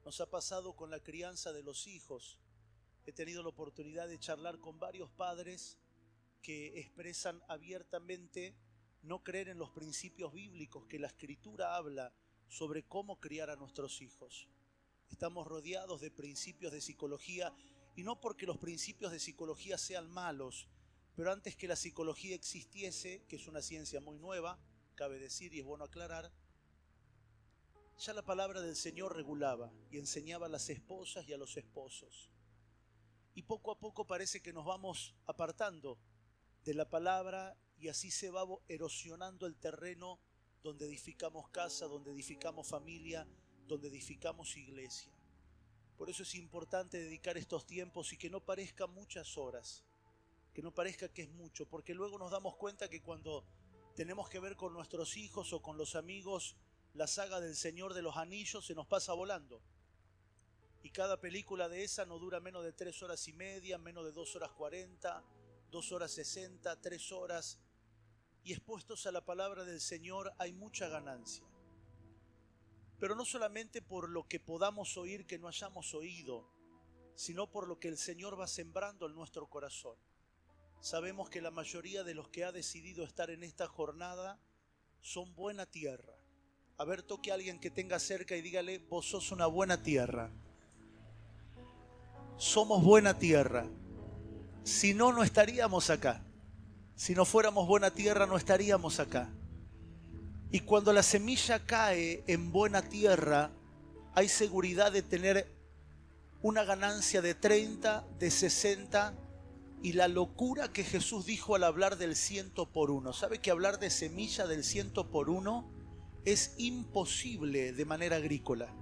Nos ha pasado con la crianza de los hijos. He tenido la oportunidad de charlar con varios padres que expresan abiertamente no creer en los principios bíblicos que la Escritura habla sobre cómo criar a nuestros hijos. Estamos rodeados de principios de psicología, y no porque los principios de psicología sean malos, pero antes que la psicología existiese, que es una ciencia muy nueva, cabe decir y es bueno aclarar, ya la palabra del Señor regulaba y enseñaba a las esposas y a los esposos. Y poco a poco parece que nos vamos apartando de la palabra y así se va erosionando el terreno donde edificamos casa, donde edificamos familia, donde edificamos iglesia. Por eso es importante dedicar estos tiempos y que no parezcan muchas horas, que no parezca que es mucho, porque luego nos damos cuenta que cuando tenemos que ver con nuestros hijos o con los amigos la saga del Señor de los Anillos, se nos pasa volando. Y cada película de esa no dura menos de 3 horas y media, menos de 2 horas 40, 2 horas 60, 3 horas. Y expuestos a la palabra del Señor hay mucha ganancia. Pero no solamente por lo que podamos oír que no hayamos oído, sino por lo que el Señor va sembrando en nuestro corazón. Sabemos que la mayoría de los que ha decidido estar en esta jornada son buena tierra. A ver, toque a alguien que tenga cerca y dígale: vos sos una buena tierra. Somos buena tierra. Si no, no estaríamos acá. Si no fuéramos buena tierra, no estaríamos acá. Y cuando la semilla cae en buena tierra, hay seguridad de tener una ganancia de 30, de 60, y la locura que Jesús dijo al hablar del 100 por 1. ¿Sabe que hablar de semilla del 100 por 1 es imposible de manera agrícola?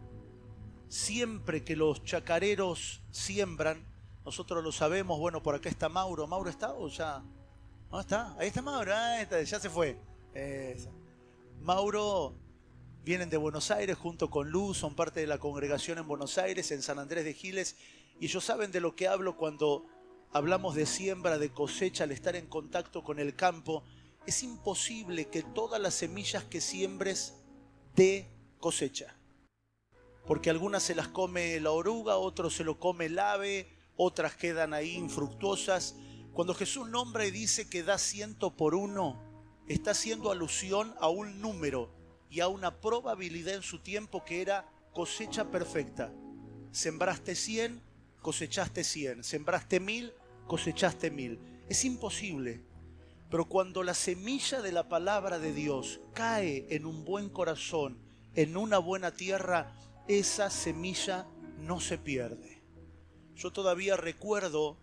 Siempre que los chacareros siembran, nosotros lo sabemos. Bueno, por acá está Mauro. ¿Mauro está o ya? ¿No está? Ahí está Mauro. Ah, está, ya se fue. Mauro vienen de Buenos Aires junto con Luz, son parte de la congregación en Buenos Aires, en San Andrés de Giles, y ellos saben de lo que hablo cuando hablamos de siembra, de cosecha, al estar en contacto con el campo. Es imposible que todas las semillas que siembres dé cosecha, porque algunas se las come la oruga, otros se lo come el ave, otras quedan ahí infructuosas. Cuando Jesús nombra y dice que da 100 por 1, está haciendo alusión a un número y a una probabilidad en su tiempo que era cosecha perfecta. Sembraste 100, cosechaste 100. Sembraste 1000, cosechaste 1000. Es imposible. Pero cuando la semilla de la palabra de Dios cae en un buen corazón, en una buena tierra, esa semilla no se pierde. Yo todavía recuerdo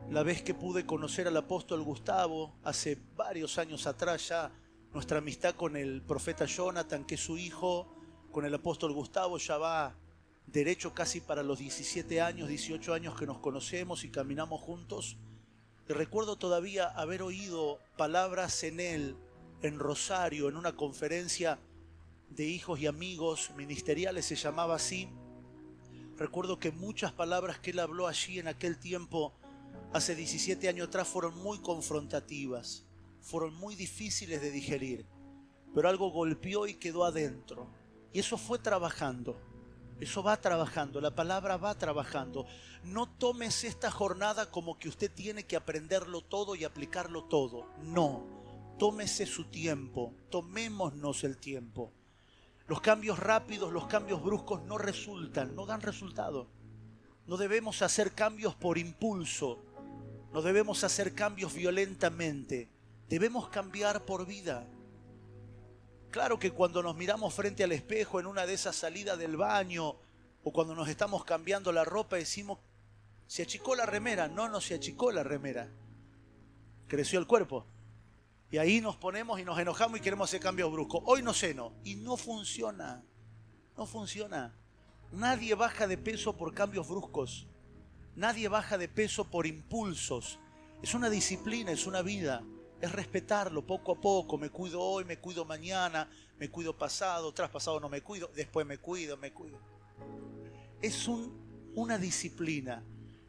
la vez que pude conocer al apóstol Gustavo, hace varios años atrás ya, nuestra amistad con el profeta Jonathan, que es su hijo, con el apóstol Gustavo ya va derecho casi para los 17 años, 18 años que nos conocemos y caminamos juntos. Y recuerdo todavía haber oído palabras en él, en Rosario, en una conferencia de hijos y amigos ministeriales, se llamaba así. Recuerdo que muchas palabras que él habló allí en aquel tiempo, hace 17 años atrás, fueron muy confrontativas, fueron muy difíciles de digerir, pero algo golpeó y quedó adentro. Y eso fue trabajando, eso va trabajando, la palabra va trabajando. No tomes esta jornada como que usted tiene que aprenderlo todo y aplicarlo todo. No, tómese su tiempo, tomémonos el tiempo. Los cambios rápidos, los cambios bruscos no resultan, no dan resultado. No debemos hacer cambios por impulso. No debemos hacer cambios violentamente. Debemos cambiar por vida. Claro que cuando nos miramos frente al espejo en una de esas salidas del baño o cuando nos estamos cambiando la ropa decimos: ¿se achicó la remera? No, no se achicó la remera. Creció el cuerpo. Y ahí nos ponemos y nos enojamos y queremos hacer cambios bruscos. Hoy no ceno. Y no funciona. No funciona. Nadie baja de peso por cambios bruscos. Nadie baja de peso por impulsos. Es una disciplina, es una vida. Es respetarlo poco a poco. Me cuido hoy, me cuido mañana, me cuido pasado, tras pasado no me cuido, después me cuido. Es una disciplina.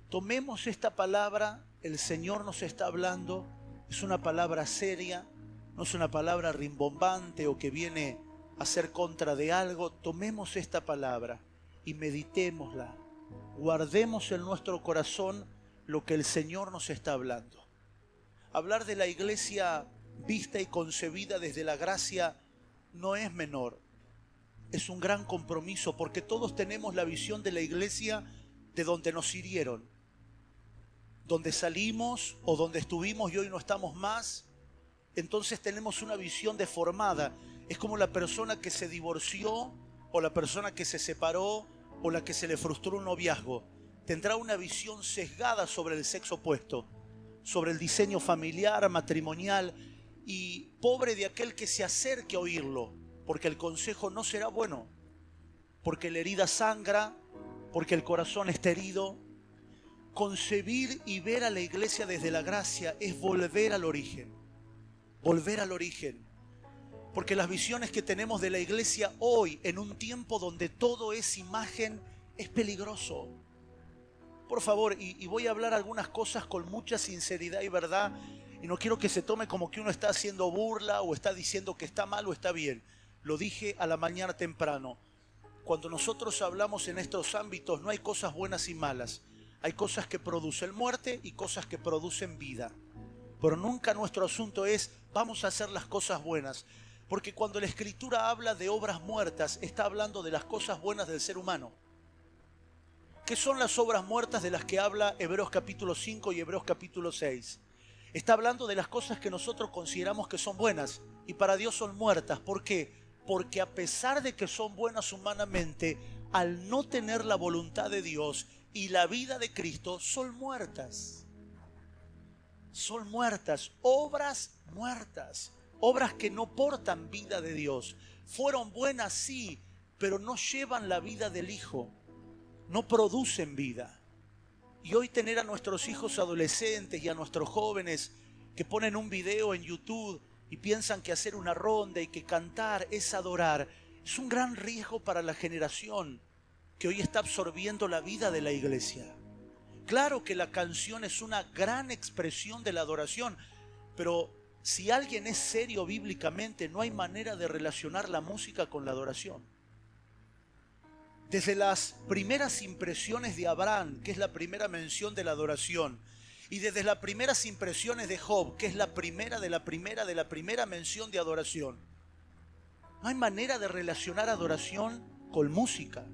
Tomemos esta palabra, el Señor nos está hablando. Es una palabra seria, no es una palabra rimbombante o que viene a ser contra de algo. Tomemos esta palabra y meditémosla. Guardemos en nuestro corazón lo que el Señor nos está hablando. Hablar de la iglesia vista y concebida desde la gracia no es menor. Es un gran compromiso porque todos tenemos la visión de la iglesia de donde nos hirieron, donde salimos o donde estuvimos y hoy no estamos más. Entonces tenemos una visión deformada. Es como la persona que se divorció o la persona que se separó o la que se le frustró un noviazgo. Tendrá una visión sesgada sobre el sexo opuesto, sobre el diseño familiar, matrimonial, y pobre de aquel que se acerque a oírlo, porque el consejo no será bueno, porque la herida sangra, porque el corazón está herido. Concebir y ver a la iglesia desde la gracia es volver al origen. Volver al origen. Porque las visiones que tenemos de la iglesia hoy, en un tiempo donde todo es imagen, es peligroso. Por favor, y voy a hablar algunas cosas con mucha sinceridad y verdad, y no quiero que se tome como que uno está haciendo burla o está diciendo que está mal o está bien. Lo dije a la mañana temprano. Cuando nosotros hablamos en estos ámbitos no hay cosas buenas y malas. Hay cosas que producen muerte y cosas que producen vida. Pero nunca nuestro asunto es vamos a hacer las cosas buenas. Porque cuando la Escritura habla de obras muertas, está hablando de las cosas buenas del ser humano. ¿Qué son las obras muertas de las que habla Hebreos capítulo 5 y Hebreos capítulo 6? Está hablando de las cosas que nosotros consideramos que son buenas y para Dios son muertas. ¿Por qué? Porque a pesar de que son buenas humanamente, al no tener la voluntad de Dios y la vida de Cristo, son muertas. Son muertas, obras muertas, obras que no portan vida de Dios. Fueron buenas, sí, pero no llevan la vida del Hijo, no producen vida. Y hoy tener a nuestros hijos adolescentes y a nuestros jóvenes que ponen un video en YouTube y piensan que hacer una ronda y que cantar es adorar, es un gran riesgo para la generación que hoy está absorbiendo la vida de la iglesia. Claro que la canción es una gran expresión de la adoración, pero si alguien es serio bíblicamente, no hay manera de relacionar la música con la adoración. Desde las primeras impresiones de Abraham, que es la primera mención de la adoración, y desde las primeras impresiones de Job, que es la primera mención de adoración, no hay manera de relacionar adoración con música.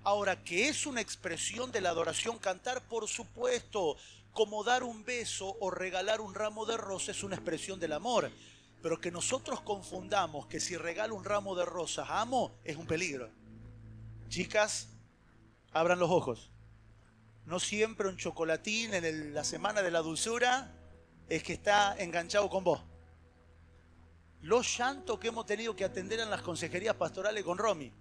Ahora, que es una expresión de la adoración cantar, por supuesto, como dar un beso o regalar un ramo de rosas es una expresión del amor. Pero que nosotros confundamos que si regalo un ramo de rosas amo, es un peligro. Chicas, abran los ojos. No siempre un chocolatín en la semana de la dulzura es que está enganchado con vos. Los llantos que hemos tenido que atender en las consejerías pastorales con Romy.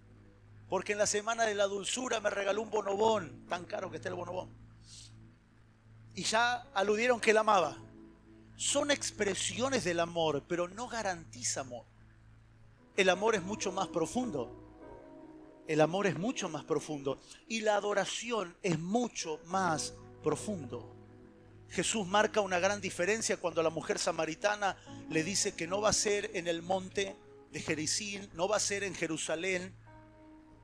Porque en la semana de la dulzura me regaló un bonobón, tan caro que está el bonobón. Y ya aludieron que la amaba. Son expresiones del amor, pero no garantiza amor. El amor es mucho más profundo. El amor es mucho más profundo. Y la adoración es mucho más profundo. Jesús marca una gran diferencia cuando a la mujer samaritana le dice que no va a ser en el monte de Gerizim, no va a ser en Jerusalén,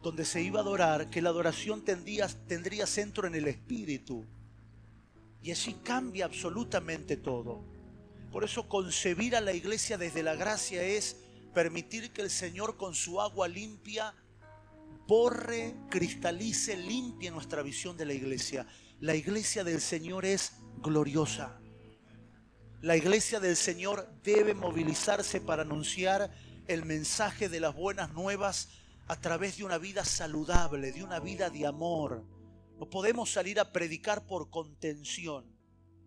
donde se iba a adorar, que la adoración tendría centro en el Espíritu. Y así cambia absolutamente todo. Por eso concebir a la iglesia desde la gracia es permitir que el Señor con su agua limpia borre, cristalice, limpie nuestra visión de la iglesia. La iglesia del Señor es gloriosa. La iglesia del Señor debe movilizarse para anunciar el mensaje de las buenas nuevas a través de una vida saludable, de una vida de amor. No podemos salir a predicar por contención.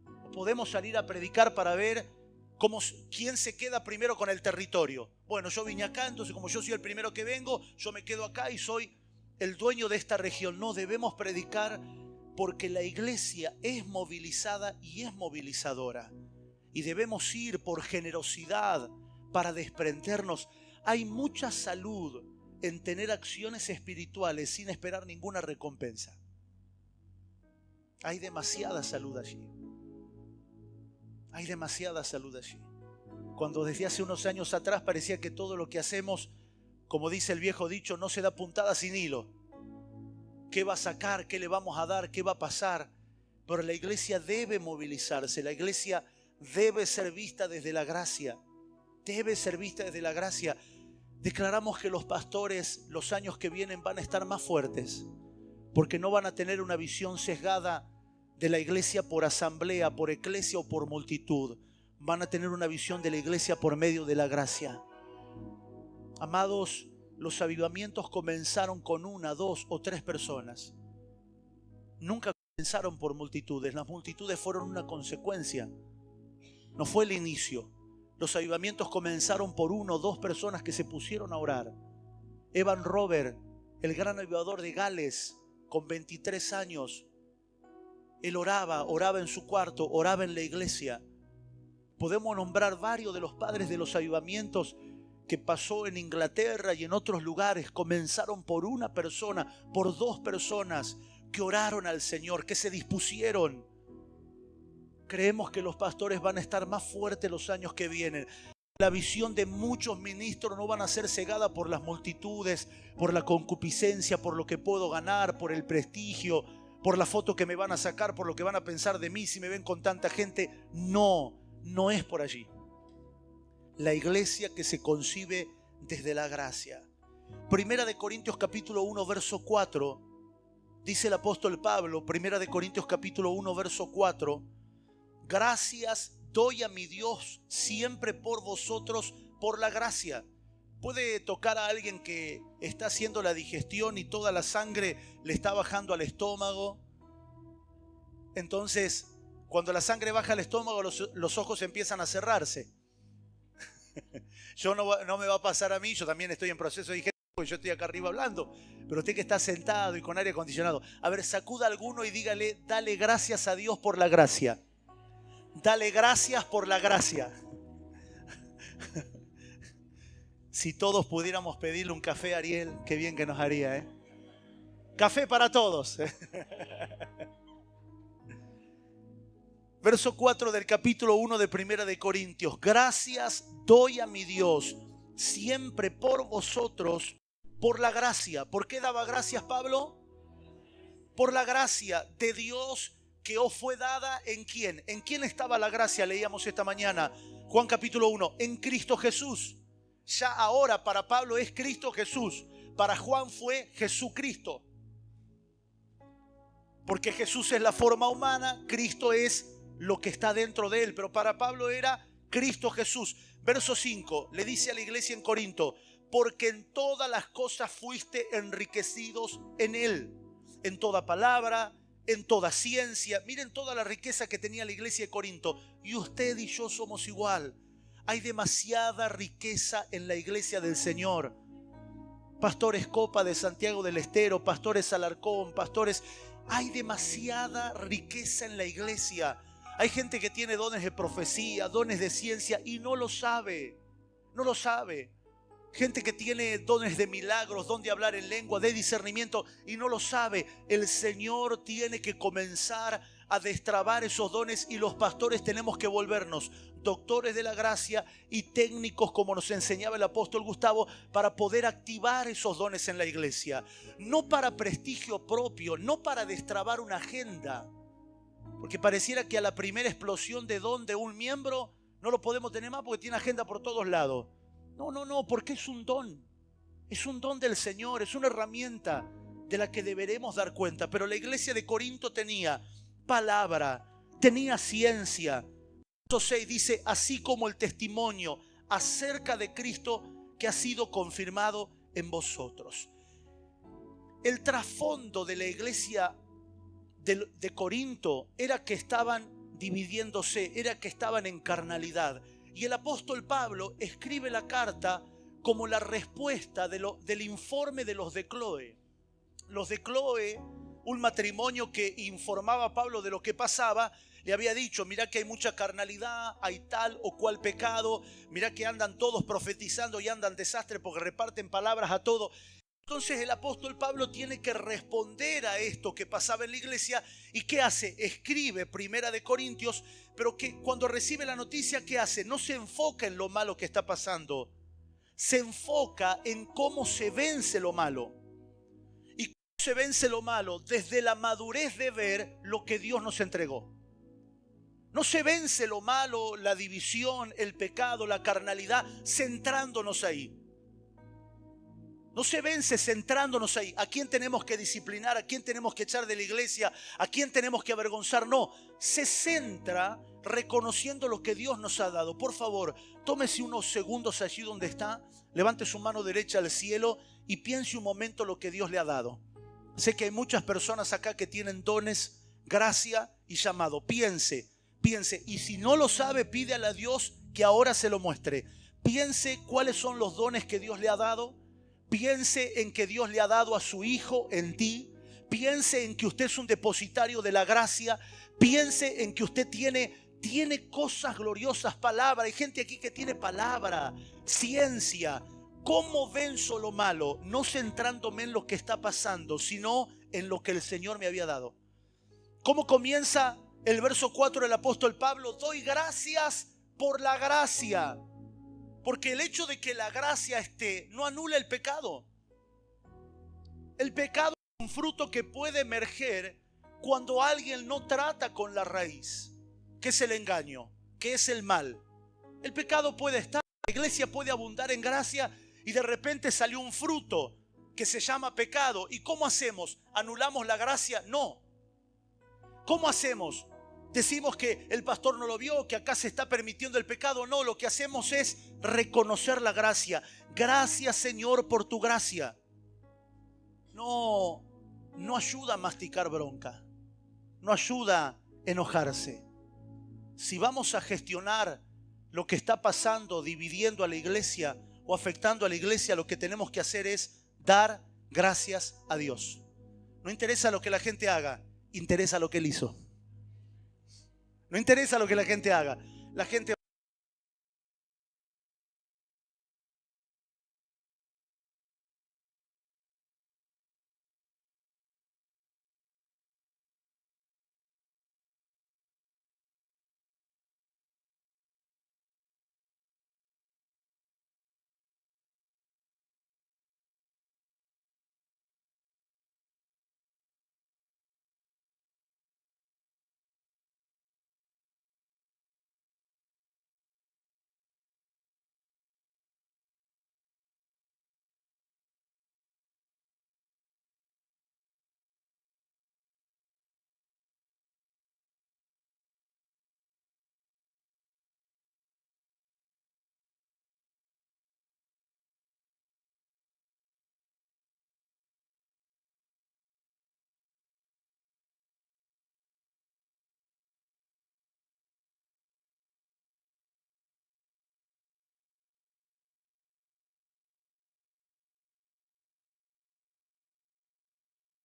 No podemos salir a predicar para ver quién se queda primero con el territorio. Bueno, yo vine acá, entonces como yo soy el primero que vengo, yo me quedo acá y soy el dueño de esta región. No, debemos predicar porque la iglesia es movilizada y es movilizadora. Y debemos ir por generosidad para desprendernos. Hay mucha salud en tener acciones espirituales sin esperar ninguna recompensa. Hay demasiada salud allí. Hay demasiada salud allí. Cuando desde hace unos años atrás parecía que todo lo que hacemos, como dice el viejo dicho, no se da puntada sin hilo. qué va a sacar, qué le vamos a dar, qué va a pasar. Pero la iglesia debe movilizarse, la iglesia debe ser vista desde la gracia. Debe ser vista desde la gracia. Declaramos que los pastores los años que vienen van a estar más fuertes, porque no van a tener una visión sesgada de la iglesia por asamblea, por eclesia o por multitud. Van a tener una visión de la iglesia por medio de la gracia. Amados, los avivamientos comenzaron con 1, 2 o 3 personas. Nunca comenzaron por multitudes. Las multitudes fueron una consecuencia. No fue el inicio. Los avivamientos comenzaron por 1 o 2 personas que se pusieron a orar. Evan Robert, el gran avivador de Gales, con 23 años, él oraba en su cuarto, oraba en la iglesia. Podemos nombrar varios de los padres de los avivamientos que pasó en Inglaterra y en otros lugares. Comenzaron por 1 persona, por 2 personas que oraron al Señor, que se dispusieron. Creemos que los pastores van a estar más fuertes los años que vienen. La visión de muchos ministros no van a ser cegada por las multitudes, por la concupiscencia, por lo que puedo ganar, por el prestigio, por la foto que me van a sacar, por lo que van a pensar de mí si me ven con tanta gente. No es por allí. La iglesia que se concibe desde la gracia. Primera de Corintios capítulo 1 verso 4, dice el apóstol Pablo, Primera de Corintios capítulo 1 verso 4, gracias doy a mi Dios siempre por vosotros, por la gracia. Puede tocar a alguien que está haciendo la digestión y toda la sangre le está bajando al estómago. Entonces, cuando la sangre baja al estómago, los ojos empiezan a cerrarse. No me va a pasar a mí, yo también estoy en proceso de digestión, porque yo estoy acá arriba hablando. Pero usted que está sentado y con aire acondicionado, a ver, sacuda a alguno y dígale, dale gracias a Dios por la gracia. Dale gracias por la gracia. Si todos pudiéramos pedirle un café a Ariel, qué bien que nos haría, ¿eh? Café para todos. Verso 4 del capítulo 1 de Primera de Corintios. Gracias doy a mi Dios siempre por vosotros, por la gracia. ¿Por qué daba gracias Pablo? Por la gracia de Dios que os fue dada, ¿en quién? ¿En quién estaba la gracia? Leíamos esta mañana, Juan capítulo 1, en Cristo Jesús. Ya ahora para Pablo es Cristo Jesús, para Juan fue Jesucristo. Porque Jesús es la forma humana, Cristo es lo que está dentro de él, pero para Pablo era Cristo Jesús. Verso 5, le dice a la iglesia en Corinto, porque en todas las cosas fuiste enriquecidos en él, en toda palabra, en toda ciencia. Miren toda la riqueza que tenía la iglesia de Corinto. Y usted y yo somos igual. Hay demasiada riqueza en la iglesia del Señor. Pastores Copa de Santiago del Estero, pastores Alarcón, pastores... Hay demasiada riqueza en la iglesia. Hay gente que tiene dones de profecía, dones de ciencia y no lo sabe. No lo sabe. Gente que tiene dones de milagros, don de hablar en lengua, de discernimiento y no lo sabe. El Señor tiene que comenzar a destrabar esos dones y los pastores tenemos que volvernos doctores de la gracia y técnicos como nos enseñaba el apóstol Gustavo para poder activar esos dones en la iglesia. No para prestigio propio, no para destrabar una agenda. Porque pareciera que a la primera explosión de don de un miembro no lo podemos tener más porque tiene agenda por todos lados. No, porque es un don. Es un don del Señor, es una herramienta de la que deberemos dar cuenta. Pero la iglesia de Corinto tenía palabra, tenía ciencia. Verso 6 dice, así como el testimonio acerca de Cristo que ha sido confirmado en vosotros. El trasfondo de la iglesia de Corinto era que estaban dividiéndose, era que estaban en carnalidad. Y el apóstol Pablo escribe la carta como la respuesta del informe de los de Cloé. Los de Cloé, un matrimonio que informaba a Pablo de lo que pasaba, le había dicho, mira que hay mucha carnalidad, hay tal o cual pecado, mira que andan todos profetizando y andan desastre porque reparten palabras a todo. Entonces el apóstol Pablo tiene que responder a esto que pasaba en la iglesia. ¿Y qué hace? Escribe Primera de Corintios, pero que cuando recibe la noticia, ¿qué hace? No se enfoca en lo malo que está pasando. Se enfoca en cómo se vence lo malo. Y cómo se vence lo malo desde la madurez de ver lo que Dios nos entregó. No se vence lo malo, la división, el pecado, la carnalidad, centrándonos ahí. No se vence centrándonos ahí. ¿A quién tenemos que disciplinar? ¿A quién tenemos que echar de la iglesia? ¿A quién tenemos que avergonzar? No, se centra reconociendo lo que Dios nos ha dado. Por favor, tómese unos segundos allí donde está, levante su mano derecha al cielo y piense un momento lo que Dios le ha dado. Sé que hay muchas personas acá que tienen dones, gracia y llamado. Piense, y si no lo sabe, pídale a Dios que ahora se lo muestre. Piense cuáles son los dones que Dios le ha dado. Piense en que Dios le ha dado a su Hijo en ti. Piense en que usted es un depositario de la gracia. Piense en que usted tiene cosas gloriosas, palabra. Hay gente aquí que tiene palabra, ciencia. ¿Cómo venzo lo malo? No centrándome en lo que está pasando, sino en lo que el Señor me había dado. ¿Cómo comienza el verso 4 del apóstol Pablo? Doy gracias por la gracia. Porque el hecho de que la gracia esté no anula el pecado. El pecado es un fruto que puede emerger cuando alguien no trata con la raíz, que es el engaño, que es el mal. El pecado puede estar, la iglesia puede abundar en gracia y de repente salió un fruto que se llama pecado. ¿Y cómo hacemos? ¿Anulamos la gracia? No. ¿Cómo hacemos? Decimos que el pastor no lo vio, que acá se está permitiendo el pecado. No, lo que hacemos es reconocer la gracia. Gracias, Señor, por tu gracia. No ayuda a masticar bronca. No ayuda a enojarse. Si vamos a gestionar lo que está pasando, dividiendo a la iglesia o afectando a la iglesia, lo que tenemos que hacer es dar gracias a Dios. No interesa lo que la gente haga, interesa lo que Él hizo. No interesa lo que la gente haga. La gente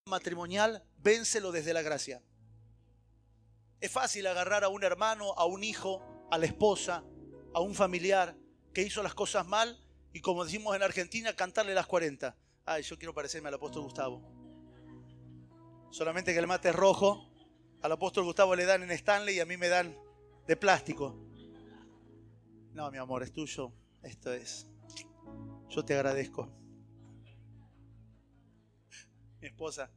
matrimonial, vénselo desde la gracia. Es fácil agarrar a un hermano, a un hijo, a la esposa, a un familiar que hizo las cosas mal y, como decimos en Argentina, cantarle las 40. Ay, yo quiero parecerme al apóstol Gustavo. Solamente que el mate es rojo. Al apóstol Gustavo le dan en Stanley y a mí me dan de plástico. No, mi amor, es tuyo. Esto es. Yo te agradezco. Mi esposa,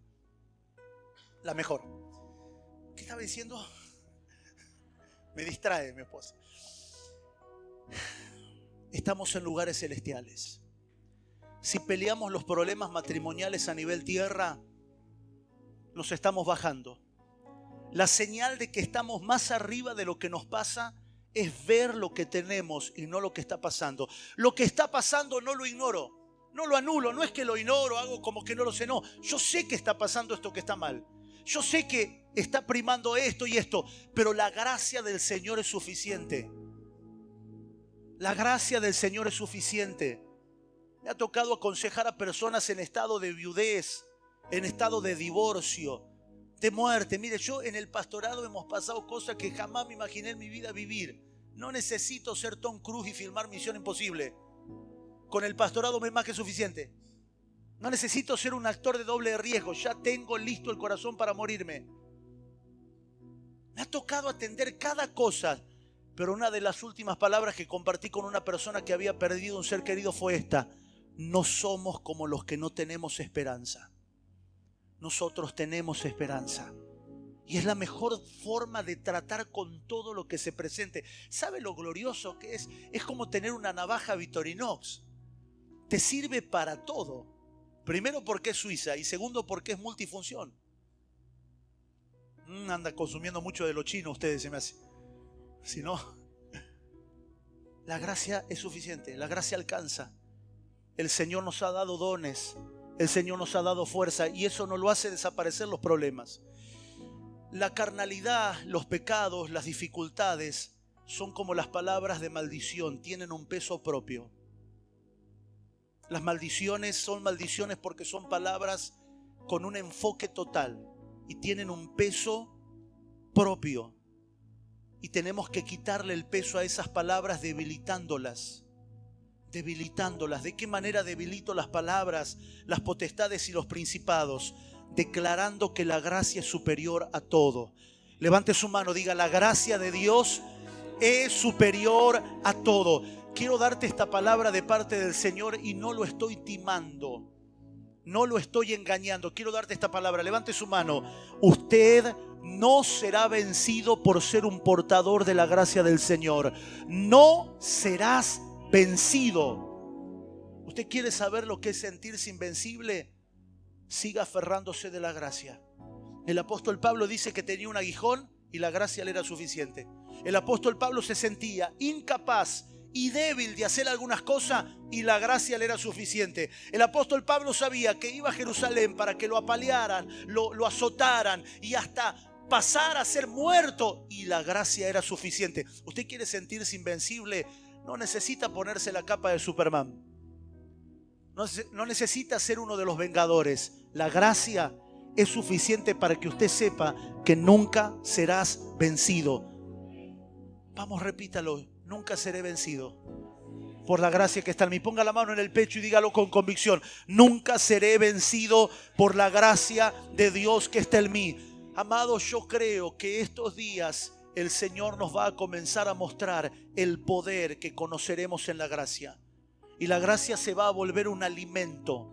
la mejor. ¿Qué estaba diciendo? Me distrae mi esposa. Estamos en lugares celestiales. Si peleamos los problemas matrimoniales a nivel tierra, nos estamos bajando. La señal de que estamos más arriba de lo que nos pasa es ver lo que tenemos y no lo que está pasando. Lo que está pasando no lo ignoro, no lo anulo, no es que lo ignoro, hago como que no lo sé, no. Yo sé que está pasando esto que está mal. Yo sé que está primando esto y esto, pero la gracia del Señor es suficiente. La gracia del Señor es suficiente. Me ha tocado aconsejar a personas en estado de viudez, en estado de divorcio, de muerte. Mire, yo en el pastorado hemos pasado cosas que jamás me imaginé en mi vida vivir. No necesito ser Tom Cruise y filmar Misión Imposible. Con el pastorado me es más que suficiente. No necesito ser un actor de doble riesgo. Ya tengo listo el corazón para morirme. Me ha tocado atender cada cosa. Pero una de las últimas palabras que compartí con una persona que había perdido un ser querido fue esta: no somos como los que no tenemos esperanza. nosotros tenemos esperanza. Y es la mejor forma de tratar con todo lo que se presente. ¿Sabe lo glorioso que es? Es como tener una navaja Victorinox. Te sirve para todo. Primero porque es suiza y segundo porque es multifunción. Anda consumiendo mucho de lo chino ustedes, se me hace. Si no, la gracia es suficiente, la gracia alcanza. El Señor nos ha dado dones, el Señor nos ha dado fuerza y eso no lo hace desaparecer los problemas. La carnalidad, los pecados, las dificultades son como las palabras de maldición, tienen un peso propio. Las maldiciones son maldiciones porque son palabras con un enfoque total y tienen un peso propio. Y tenemos que quitarle el peso a esas palabras debilitándolas. ¿De qué manera debilito las palabras, las potestades y los principados? Declarando que la gracia es superior a todo. Levante su mano, diga: la gracia de Dios es superior a todo. Quiero darte esta palabra de parte del Señor y no lo estoy timando, no lo estoy engañando. Quiero darte esta palabra. Levante su mano. Usted no será vencido por ser un portador de la gracia del Señor. No serás vencido. ¿Usted quiere saber lo que es sentirse invencible? Siga aferrándose de la gracia. El apóstol Pablo dice que tenía un aguijón y la gracia le era suficiente. El apóstol Pablo se sentía incapaz y débil de hacer algunas cosas y la gracia le era suficiente. El apóstol Pablo sabía que iba a Jerusalén para que lo apalearan, lo azotaran y hasta pasar a ser muerto y la gracia era suficiente. ¿Usted quiere sentirse invencible? No necesita ponerse la capa de Superman. No necesita ser uno de los vengadores. La gracia es suficiente para que usted sepa que nunca serás vencido. Vamos, repítalo: nunca seré vencido por la gracia que está en mí. Ponga la mano en el pecho y dígalo con convicción: nunca seré vencido por la gracia de Dios que está en mí. Amados, yo creo que estos días el Señor nos va a comenzar a mostrar el poder que conoceremos en la gracia. Y la gracia se va a volver un alimento.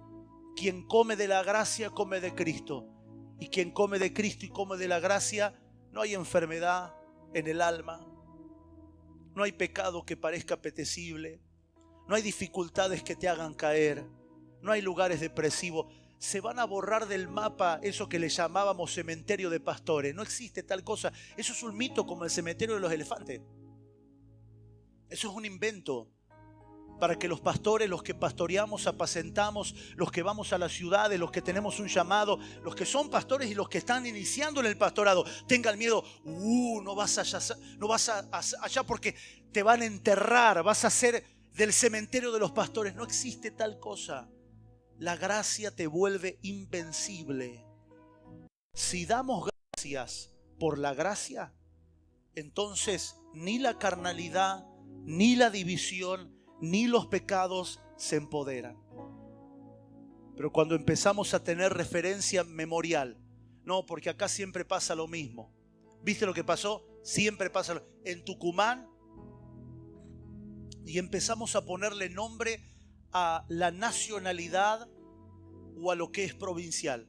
Quien come de la gracia come de Cristo. Y quien come de Cristo y come de la gracia, no hay enfermedad en el alma. No hay pecado que parezca apetecible. No hay dificultades que te hagan caer. No hay lugares depresivos. Se van a borrar del mapa eso que le llamábamos cementerio de pastores. No existe tal cosa. Eso es un mito como el cementerio de los elefantes. Eso es un invento para que los pastores, los que pastoreamos, apacentamos, los que vamos a las ciudades, los que tenemos un llamado, los que son pastores y los que están iniciando en el pastorado, tengan miedo. No vas allá porque te van a enterrar, vas a ser del cementerio de los pastores. No existe tal cosa. La gracia te vuelve invencible. Si damos gracias por la gracia, entonces ni la carnalidad, ni la división, ni los pecados se empoderan. Pero cuando empezamos a tener referencia memorial, no, porque acá siempre pasa lo mismo. ¿Viste lo que pasó? Siempre pasa en Tucumán. Y empezamos a ponerle nombre a la nacionalidad o a lo que es provincial.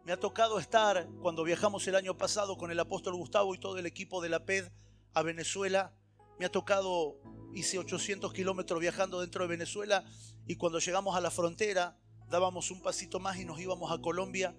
Me ha tocado estar, cuando viajamos el año pasado con el apóstol Gustavo y todo el equipo de la PED a Venezuela, me ha tocado, hice 800 kilómetros viajando dentro de Venezuela y cuando llegamos a la frontera dábamos un pasito más y nos íbamos a Colombia.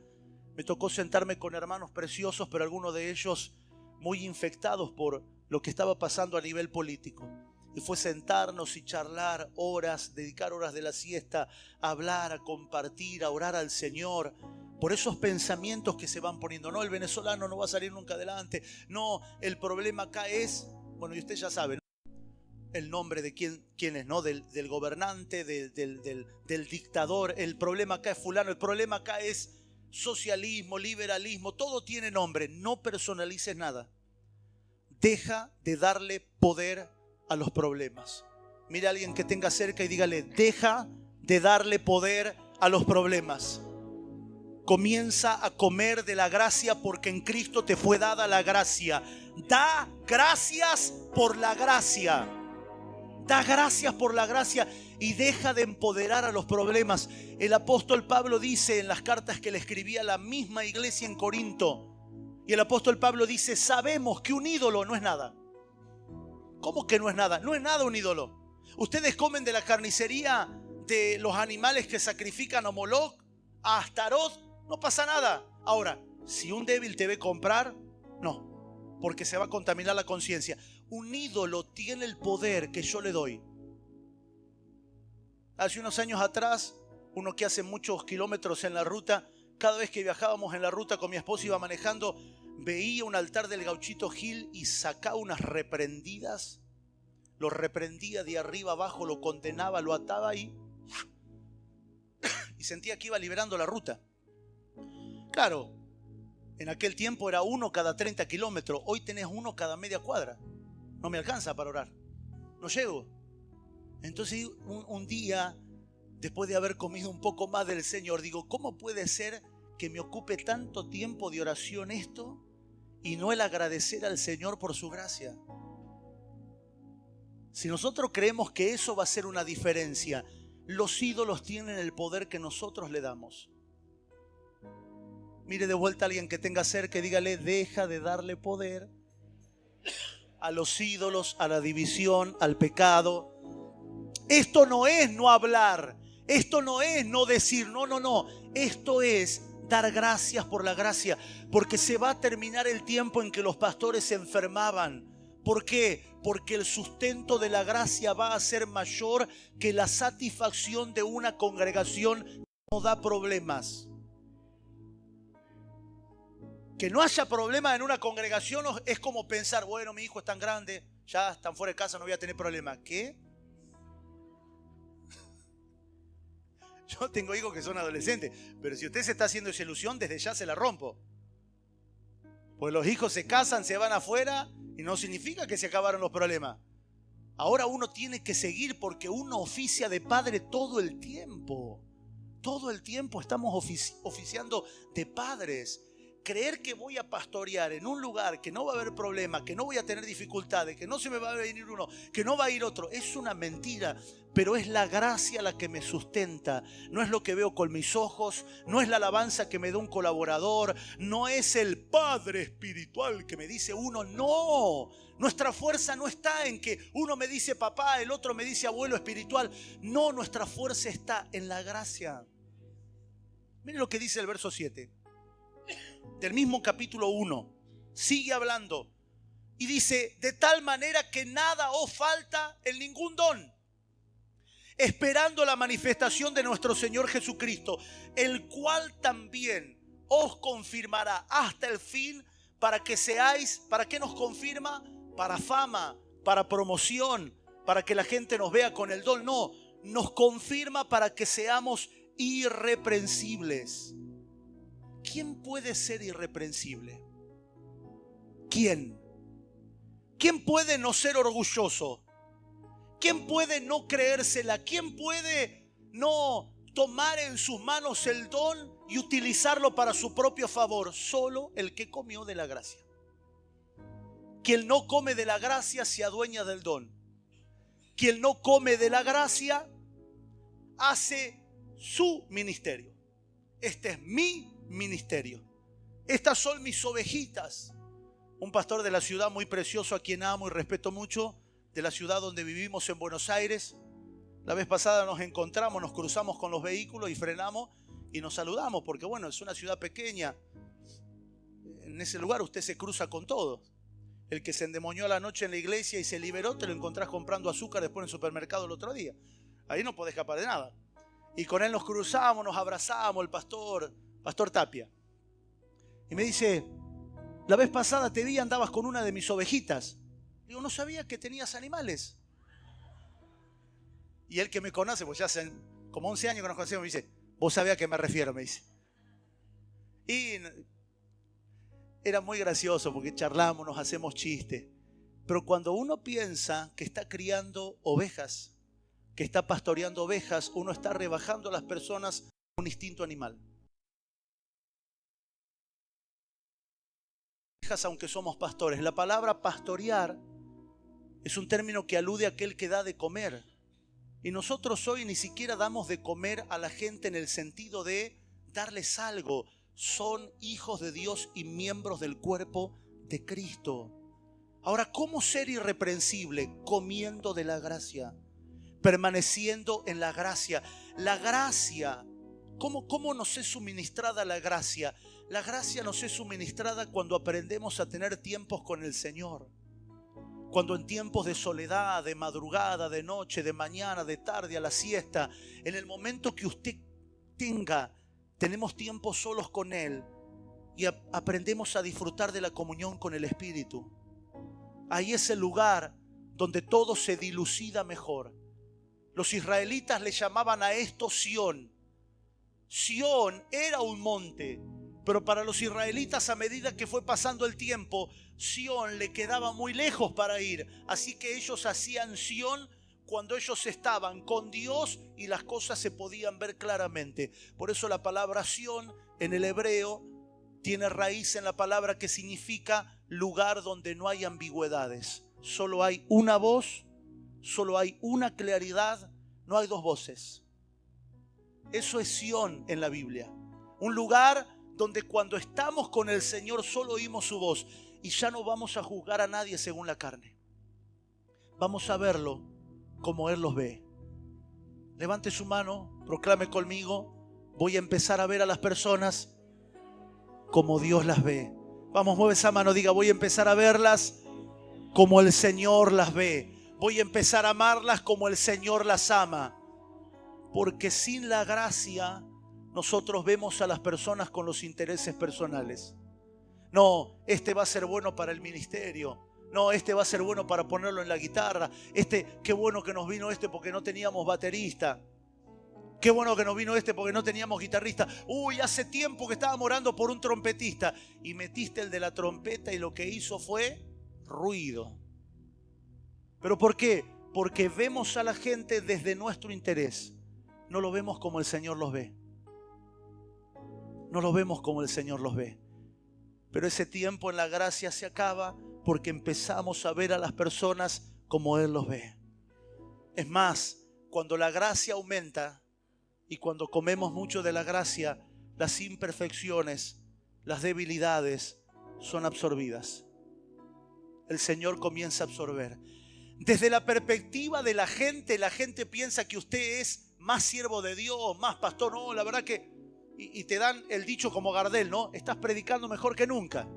Me tocó sentarme con hermanos preciosos, pero algunos de ellos muy infectados por lo que estaba pasando a nivel político. Y fue sentarnos y charlar horas, dedicar horas de la siesta, a hablar, a compartir, a orar al Señor por esos pensamientos que se van poniendo. No, el venezolano no va a salir nunca adelante. No, el problema acá es, bueno, y usted ya sabe, ¿no?, el nombre de quién es, ¿no? Del gobernante, del dictador. El problema acá es fulano, el problema acá es socialismo, liberalismo, todo tiene nombre. No personalices nada. Deja de darle poder a los problemas. Mira a alguien que tenga cerca y dígale: deja de darle poder a los problemas. Comienza a comer de la gracia porque en Cristo te fue dada la gracia. Da gracias por la gracia. Da gracias por la gracia y deja de empoderar a los problemas. El apóstol Pablo dice en las cartas que le escribía a la misma iglesia en Corinto, y el apóstol Pablo dice, sabemos que un ídolo no es nada. ¿Cómo que no es nada? No es nada un ídolo. Ustedes comen de la carnicería de los animales que sacrifican a Moloch, a Astaroth, no pasa nada. Ahora, si un débil te ve comprar, no, porque se va a contaminar la conciencia. Un ídolo tiene el poder que yo le doy. Hace unos años atrás, uno que hace muchos kilómetros en la ruta, cada vez que viajábamos en la ruta con mi esposa, iba manejando, veía un altar del Gauchito Gil y sacaba unas reprendidas. Lo reprendía de arriba abajo, lo condenaba, lo ataba y sentía que iba liberando la ruta. Claro, en aquel tiempo era uno cada 30 kilómetros. Hoy tenés uno cada media cuadra. No me alcanza para orar. No llego. Entonces un día, después de haber comido un poco más del Señor, digo, ¿cómo puede ser que me ocupe tanto tiempo de oración esto y no el agradecer al Señor por su gracia? Si nosotros creemos que eso va a ser una diferencia, los ídolos tienen el poder que nosotros le damos. Mire de vuelta a alguien que tenga cerca y dígale, deja de darle poder a los ídolos, a la división, al pecado. Esto no es no hablar, esto no es no decir, no. Esto es dar gracias por la gracia, porque se va a terminar el tiempo en que los pastores se enfermaban. ¿Por qué? Porque el sustento de la gracia va a ser mayor que la satisfacción de una congregación que no da problemas. Que no haya problemas en una congregación es como pensar, bueno, mi hijo es tan grande, ya están fuera de casa, no voy a tener problemas. ¿Qué? Yo tengo hijos que son adolescentes, pero si usted se está haciendo esa ilusión, desde ya se la rompo. Pues los hijos se casan, se van afuera y no significa que se acabaron los problemas. Ahora uno tiene que seguir porque uno oficia de padre todo el tiempo. Todo el tiempo estamos oficiando de padres. Creer que voy a pastorear en un lugar que no va a haber problema, que no voy a tener dificultades, que no se me va a venir uno, que no va a ir otro, es una mentira. Pero es la gracia la que me sustenta. No es lo que veo con mis ojos, no es la alabanza que me da un colaborador, no es el padre espiritual que me dice uno, no. Nuestra fuerza no está en que uno me dice papá, el otro me dice abuelo espiritual. No, nuestra fuerza está en la gracia. Miren lo que dice el verso 7 del mismo capítulo 1. Sigue hablando y dice, de tal manera que nada os falta en ningún don, esperando la manifestación de nuestro Señor Jesucristo, el cual también os confirmará hasta el fin, para que seáis, ¿para qué nos confirma? Para fama, para promoción, para que la gente nos vea con el don. No, nos confirma para que seamos irreprensibles. ¿Quién puede ser irreprensible? ¿Quién? ¿Quién puede no ser orgulloso? ¿Quién puede no creérsela? ¿Quién puede no tomar en sus manos el don y utilizarlo para su propio favor? Solo el que comió de la gracia. Quien no come de la gracia se adueña del don. Quien no come de la gracia hace su ministerio. Este es mi ministerio. Estas son mis ovejitas. Un pastor de la ciudad muy precioso, a quien amo y respeto mucho, de la ciudad donde vivimos en Buenos Aires. La vez pasada nos encontramos, nos cruzamos con los vehículos y frenamos y nos saludamos, porque bueno, es una ciudad pequeña. En ese lugar usted se cruza con todos. El que se endemonió a la noche en la iglesia y se liberó, te lo encontrás comprando azúcar después en el supermercado el otro día. Ahí no podés escapar de nada. Y con él nos cruzamos, nos abrazamos, el pastor Tapia. Y me dice, la vez pasada te vi, andabas con una de mis ovejitas. Digo, no sabía que tenías animales. Y él, que me conoce, pues ya hace como 11 años que nos conocemos, me dice, vos sabés a qué me refiero, me dice. Y era muy gracioso porque charlamos, nos hacemos chistes. Pero cuando uno piensa que está criando ovejas, que está pastoreando ovejas, uno está rebajando a las personas un instinto animal. Aunque somos pastores, la palabra pastorear Es un término que alude a aquel que da de comer. Y nosotros hoy ni siquiera damos de comer a la gente en el sentido de darles algo. Son hijos de Dios y miembros del cuerpo de Cristo. Ahora, ¿cómo ser irreprensible? Comiendo de la gracia, permaneciendo en la gracia. La gracia, ¿cómo nos es suministrada la gracia? La gracia nos es suministrada cuando aprendemos a tener tiempos con el Señor. Cuando en tiempos de soledad, de madrugada, de noche, de mañana, de tarde, a la siesta, en el momento que usted tenemos tiempo solos con Él y aprendemos a disfrutar de la comunión con el Espíritu. Ahí es el lugar donde todo se dilucida mejor. Los israelitas le llamaban a esto Sión. Sión era un monte, pero para los israelitas, a medida que fue pasando el tiempo, Sión le quedaba muy lejos para ir. Así que ellos hacían Sión cuando ellos estaban con Dios y las cosas se podían ver claramente. Por eso la palabra Sión en el hebreo tiene raíz en la palabra que significa lugar donde no hay ambigüedades. Solo hay una voz, solo hay una claridad, no hay dos voces. Eso es Sión en la Biblia. Un lugar donde cuando estamos con el Señor solo oímos su voz y ya no vamos a juzgar a nadie según la carne. Vamos a verlo como Él los ve. Levante su mano, proclame conmigo: voy a empezar a ver a las personas como Dios las ve. Vamos, mueve esa mano, diga: voy a empezar a verlas como el Señor las ve. Voy a empezar a amarlas como el Señor las ama. Porque sin la gracia nosotros vemos a las personas con los intereses personales. No, este va a ser bueno para el ministerio. No, este va a ser bueno para ponerlo en la guitarra. Qué bueno que nos vino porque no teníamos baterista. Qué bueno que nos vino porque no teníamos guitarrista. Uy, hace tiempo que estábamos orando por un trompetista. Y metiste el de la trompeta y lo que hizo fue ruido. ¿Pero por qué? Porque vemos a la gente desde nuestro interés. No lo vemos como el Señor los ve. No lo vemos como el Señor los ve. Pero ese tiempo en la gracia se acaba porque empezamos a ver a las personas como Él los ve. Es más, cuando la gracia aumenta y cuando comemos mucho de la gracia, las imperfecciones, las debilidades son absorbidas. El Señor comienza a absorber. Desde la perspectiva de la gente piensa que usted es más siervo de Dios, más pastor. No, la verdad que... Y te dan el dicho como Gardel, ¿no? Estás predicando mejor que nunca.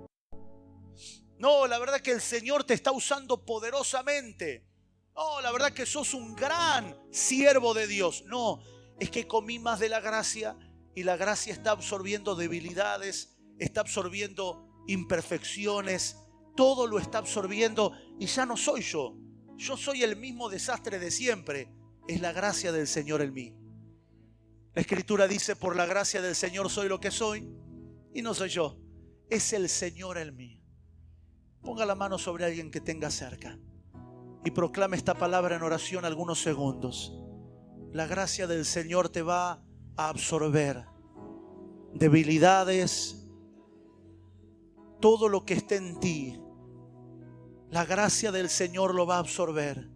No, la verdad que el Señor te está usando poderosamente. No, la verdad que sos un gran siervo de Dios. No, es que comí más de la gracia y la gracia está absorbiendo debilidades, está absorbiendo imperfecciones, todo lo está absorbiendo y ya no soy yo. Yo soy el mismo desastre de siempre. Es la gracia del Señor en mí. La Escritura dice: por la gracia del Señor soy lo que soy. Y no soy yo, es el Señor en mí. Ponga la mano sobre alguien que tenga cerca y proclame esta palabra en oración algunos segundos. La gracia del Señor te va a absorber debilidades, todo lo que esté en ti. La gracia del Señor lo va a absorber.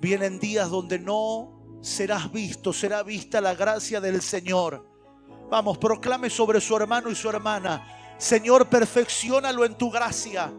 Vienen días donde no serás visto, será vista la gracia del Señor. Vamos, proclame sobre su hermano y su hermana: Señor, perfecciónalo en tu gracia.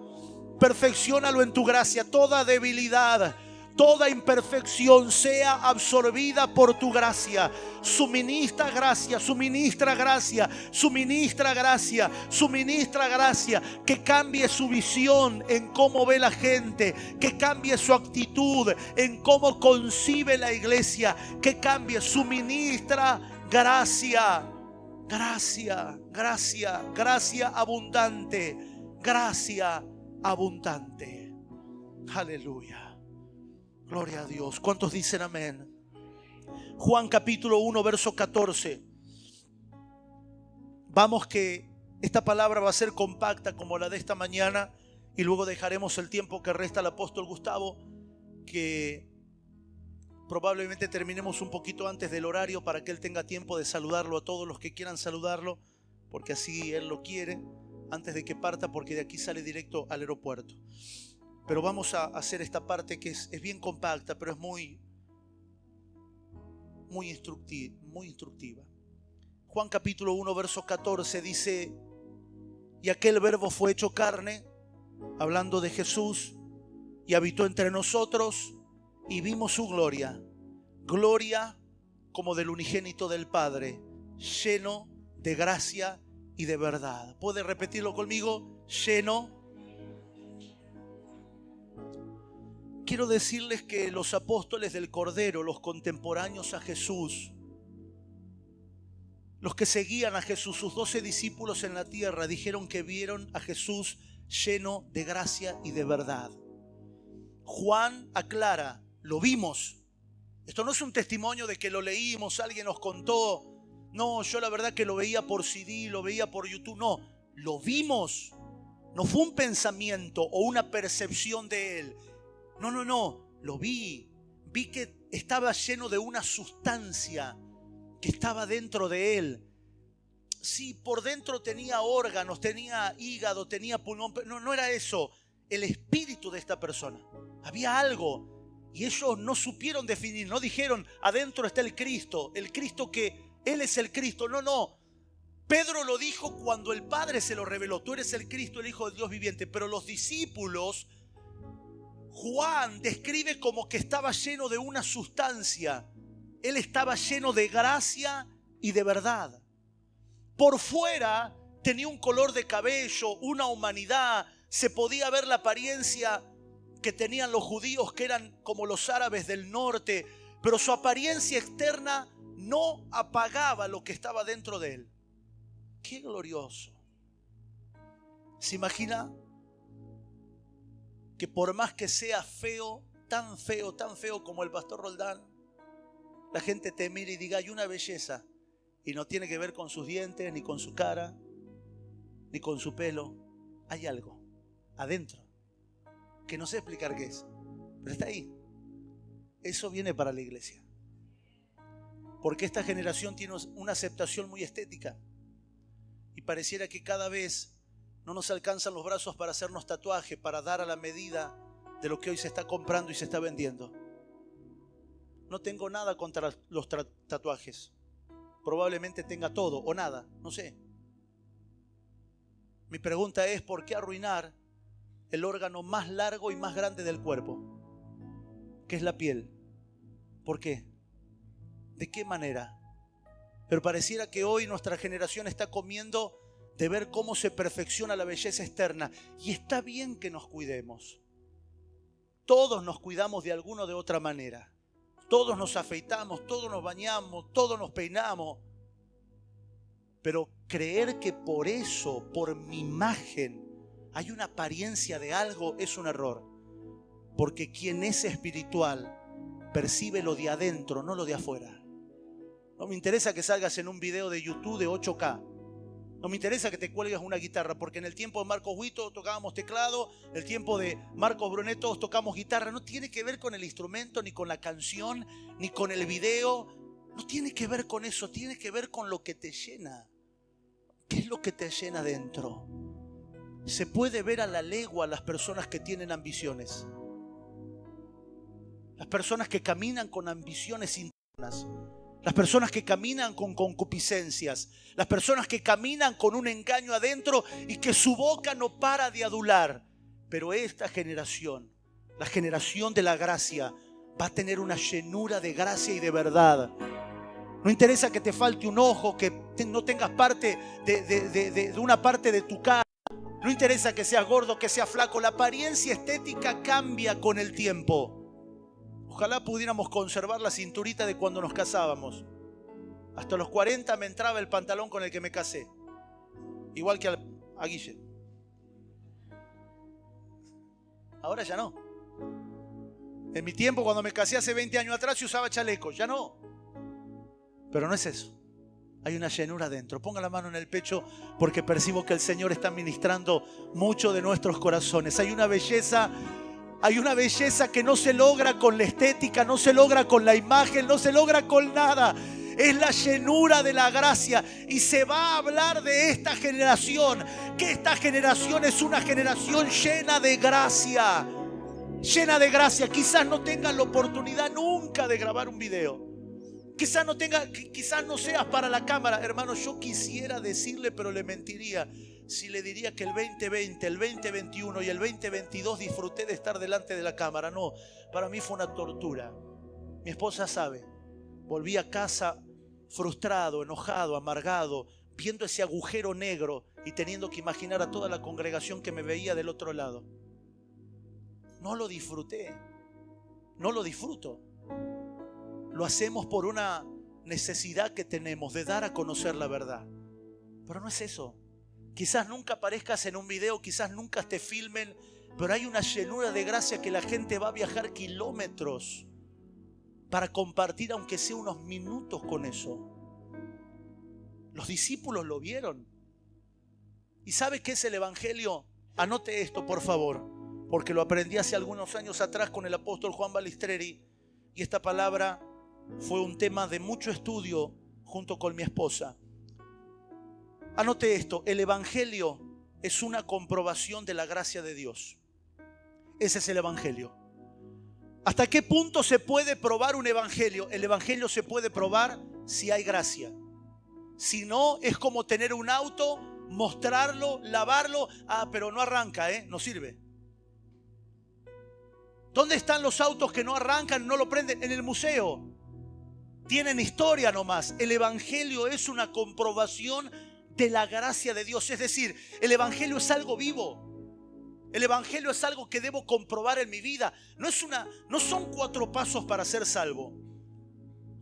Perfecciónalo en tu gracia. Toda debilidad, toda imperfección sea absorbida por tu gracia. Suministra gracia, suministra gracia, suministra gracia, suministra gracia. Que cambie su visión en cómo ve la gente, que cambie su actitud en cómo concibe la iglesia, que cambie, suministra gracia, gracia, gracia, gracia abundante, gracia abundante. Aleluya. Gloria a Dios. ¿Cuántos dicen amén? Juan capítulo 1 verso 14. Vamos, que esta palabra va a ser compacta como la de esta mañana y luego dejaremos el tiempo que resta al apóstol Gustavo, que probablemente terminemos un poquito antes del horario para que él tenga tiempo de saludarlo a todos los que quieran saludarlo, porque así él lo quiere, antes de que parta, porque de aquí sale directo al aeropuerto. Pero vamos a hacer esta parte que es bien compacta, pero es muy instructiva. Juan capítulo 1, verso 14 dice: y aquel verbo fue hecho carne, hablando de Jesús, y habitó entre nosotros, y vimos su gloria, gloria como del unigénito del Padre, lleno de gracia y de verdad. ¿Puede repetirlo conmigo? Lleno. Quiero decirles que los apóstoles del Cordero, los contemporáneos a Jesús, los que seguían a Jesús, sus 12 discípulos en la tierra, dijeron que vieron a Jesús lleno de gracia y de verdad. Juan aclara: lo vimos. Esto no es un testimonio de que lo leímos, alguien nos contó. No, yo la verdad que lo veía por CD, lo veía por YouTube. No, lo vimos. No fue un pensamiento o una percepción de él. No, lo vi. Vi que estaba lleno de una sustancia que estaba dentro de él. Sí, por dentro tenía órganos, tenía hígado, tenía pulmón. No era eso. El espíritu de esta persona. Había algo. Y ellos no supieron definir. No dijeron: adentro está el Cristo que Él es el Cristo. No. Pedro lo dijo cuando el Padre se lo reveló: tú eres el Cristo, el Hijo del Dios viviente. Pero los discípulos, Juan describe como que estaba lleno de una sustancia. Él estaba lleno de gracia y de verdad. Por fuera tenía un color de cabello, una humanidad. Se podía ver la apariencia que tenían los judíos, que eran como los árabes del norte. Pero su apariencia externa no apagaba lo que estaba dentro de él. ¡Qué glorioso! ¿Se imagina que por más que sea feo, tan feo como el pastor Roldán, la gente te mire y diga: hay una belleza? Y no tiene que ver con sus dientes, ni con su cara, ni con su pelo. Hay algo adentro que no sé explicar qué es, pero está ahí. Eso viene para la iglesia, porque esta generación tiene una aceptación muy estética y pareciera que cada vez no nos alcanzan los brazos para hacernos tatuajes, para dar a la medida de lo que hoy se está comprando y se está vendiendo. No tengo nada contra los tatuajes. Probablemente tenga todo o nada, no sé. Mi pregunta es: ¿por qué arruinar el órgano más largo y más grande del cuerpo, que es la piel? ¿Por qué? ¿De qué manera? Pero pareciera que hoy nuestra generación está comiendo de ver cómo se perfecciona la belleza externa. Y está bien que nos cuidemos. Todos nos cuidamos de alguna o de otra manera. Todos nos afeitamos, todos nos bañamos, todos nos peinamos. Pero creer que por eso, por mi imagen, hay una apariencia de algo, es un error. Porque quien es espiritual percibe lo de adentro, no lo de afuera. No me interesa que salgas en un video de YouTube de 8K. No me interesa que te cuelgues una guitarra, porque en el tiempo de Marcos Huito tocábamos teclado, el tiempo de Marcos Brunet todos tocamos guitarra. No tiene que ver con el instrumento, ni con la canción, ni con el video. No tiene que ver con eso, tiene que ver con lo que te llena. ¿Qué es lo que te llena dentro? Se puede ver a la legua las personas que tienen ambiciones. Las personas que caminan con ambiciones internas. Las personas que caminan con concupiscencias. Las personas que caminan con un engaño adentro y que su boca no para de adular. Pero esta generación, la generación de la gracia, va a tener una llenura de gracia y de verdad. No interesa que te falte un ojo, que no tengas parte de una parte de tu cara. No interesa que seas gordo, que seas flaco. La apariencia estética cambia con el tiempo. Ojalá pudiéramos conservar la cinturita de cuando nos casábamos. Hasta los 40 me entraba el pantalón con el que me casé. Igual que a Guille. Ahora ya no. En mi tiempo, cuando me casé hace 20 años atrás, yo usaba chaleco. Ya no. Pero no es eso. Hay una llenura adentro. Ponga la mano en el pecho, porque percibo que el Señor está ministrando mucho de nuestros corazones. Hay una belleza que no se logra con la estética, no se logra con la imagen, no se logra con nada. Es la llenura de la gracia. Y se va a hablar de esta generación, que esta generación es una generación llena de gracia. llena de gracia. Quizás no tengas la oportunidad nunca de grabar un video. Quizás no seas para la cámara. Hermano, yo quisiera decirle, pero le mentiría si le diría que el 2020, el 2021 y el 2022 disfruté de estar delante de la cámara. No, para mí fue una tortura. Mi esposa sabe. Volví a casa frustrado, enojado, amargado, viendo ese agujero negro y teniendo que imaginar a toda la congregación que me veía del otro lado. No lo disfruté. No lo disfruto. Lo hacemos por una necesidad que tenemos de dar a conocer la verdad. Pero no es eso. Quizás nunca aparezcas en un video, quizás nunca te filmen, pero hay una llenura de gracia que la gente va a viajar kilómetros para compartir, aunque sea unos minutos con eso. Los discípulos lo vieron. ¿Y sabe qué es el Evangelio? Anote esto, por favor, porque lo aprendí hace algunos años atrás con el apóstol Juan Balistreri, y esta palabra fue un tema de mucho estudio junto con mi esposa. Anote esto, el Evangelio es una comprobación de la gracia de Dios. Ese es el Evangelio. ¿Hasta qué punto se puede probar un Evangelio? El Evangelio se puede probar si hay gracia. Si no, es como tener un auto, mostrarlo, lavarlo. Pero no arranca, no sirve. ¿Dónde están los autos que no arrancan, no lo prenden? En el museo. Tienen historia nomás. El Evangelio es una comprobación de la gracia de Dios. Es decir, el Evangelio es algo vivo. El Evangelio es algo que debo comprobar en mi vida. No son 4 pasos para ser salvo.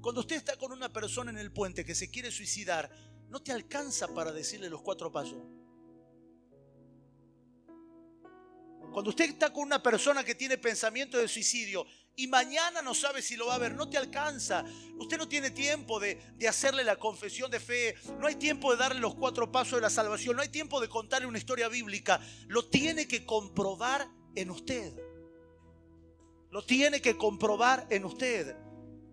Cuando usted está con una persona en el puente que se quiere suicidar, no te alcanza para decirle los 4 pasos. Cuando usted está con una persona que tiene pensamiento de suicidio y mañana no sabe si lo va a ver, no te alcanza. Usted no tiene tiempo de hacerle la confesión de fe. No hay tiempo de darle los 4 pasos de la salvación. No hay tiempo de contarle una historia bíblica. Lo tiene que comprobar en usted. Lo tiene que comprobar en usted.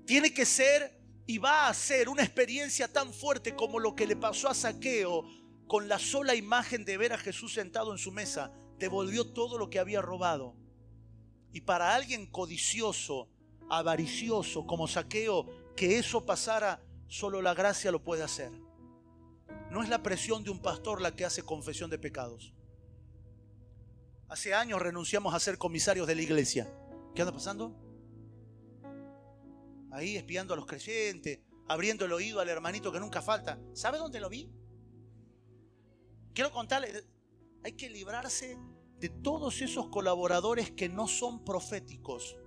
Tiene que ser y va a ser una experiencia tan fuerte como lo que le pasó a Zaqueo con la sola imagen de ver a Jesús sentado en su mesa. Devolvió todo lo que había robado. Y para alguien codicioso, avaricioso como Zaqueo, que eso pasara, solo la gracia lo puede hacer. No es la presión de un pastor la que hace confesión de pecados. Hace años renunciamos a ser comisarios de la iglesia. ¿Qué anda pasando? Ahí espiando a los creyentes, abriendo el oído al hermanito que nunca falta. ¿Sabe dónde lo vi? Quiero contarle, hay que librarse de todos esos colaboradores que no son proféticos,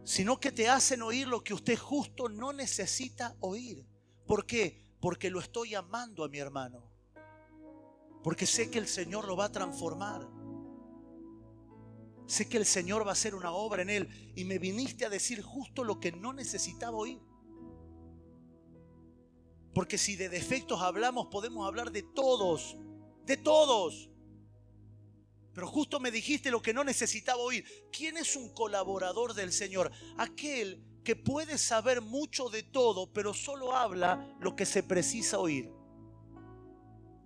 sino que te hacen oír lo que usted justo no necesita oír. ¿Por qué? Porque lo estoy amando a mi hermano. Porque sé que el Señor lo va a transformar. Sé que el Señor va a hacer una obra en él. Y me viniste a decir justo lo que no necesitaba oír. Porque si de defectos hablamos, podemos hablar de todos. De todos. Pero justo me dijiste lo que no necesitaba oír. ¿Quién es un colaborador del Señor? Aquel que puede saber mucho de todo, pero solo habla lo que se precisa oír.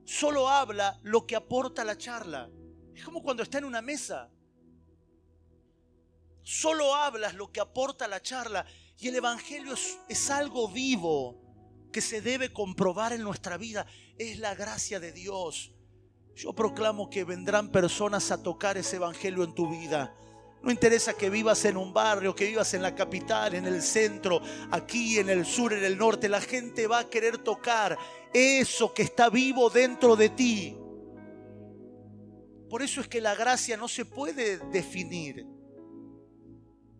Solo habla lo que aporta la charla. Es como cuando está en una mesa. Solo hablas lo que aporta la charla. Y el Evangelio es algo vivo que se debe comprobar en nuestra vida. Es la gracia de Dios. Yo proclamo que vendrán personas a tocar ese Evangelio en tu vida. No interesa que vivas en un barrio, que vivas en la capital, en el centro, aquí en el sur, en el norte. La gente va a querer tocar eso que está vivo dentro de ti. Por eso es que la gracia no se puede definir.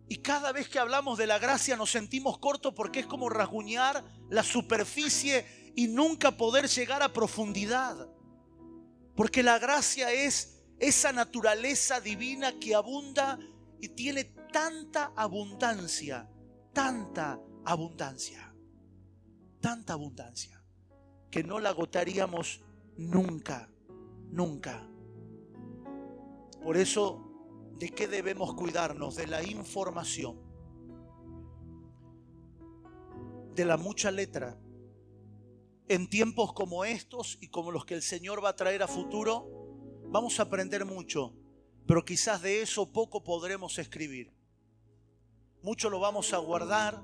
Y cada vez que hablamos de la gracia nos sentimos cortos porque es como rasguñar la superficie y nunca poder llegar a profundidad. Porque la gracia es esa naturaleza divina que abunda y tiene tanta abundancia, que no la agotaríamos nunca, nunca. Por eso, ¿de qué debemos cuidarnos? De la información, de la mucha letra. En tiempos como estos y como los que el Señor va a traer a futuro, vamos a aprender mucho. pero quizás de eso poco podremos escribir. Mucho lo vamos a guardar,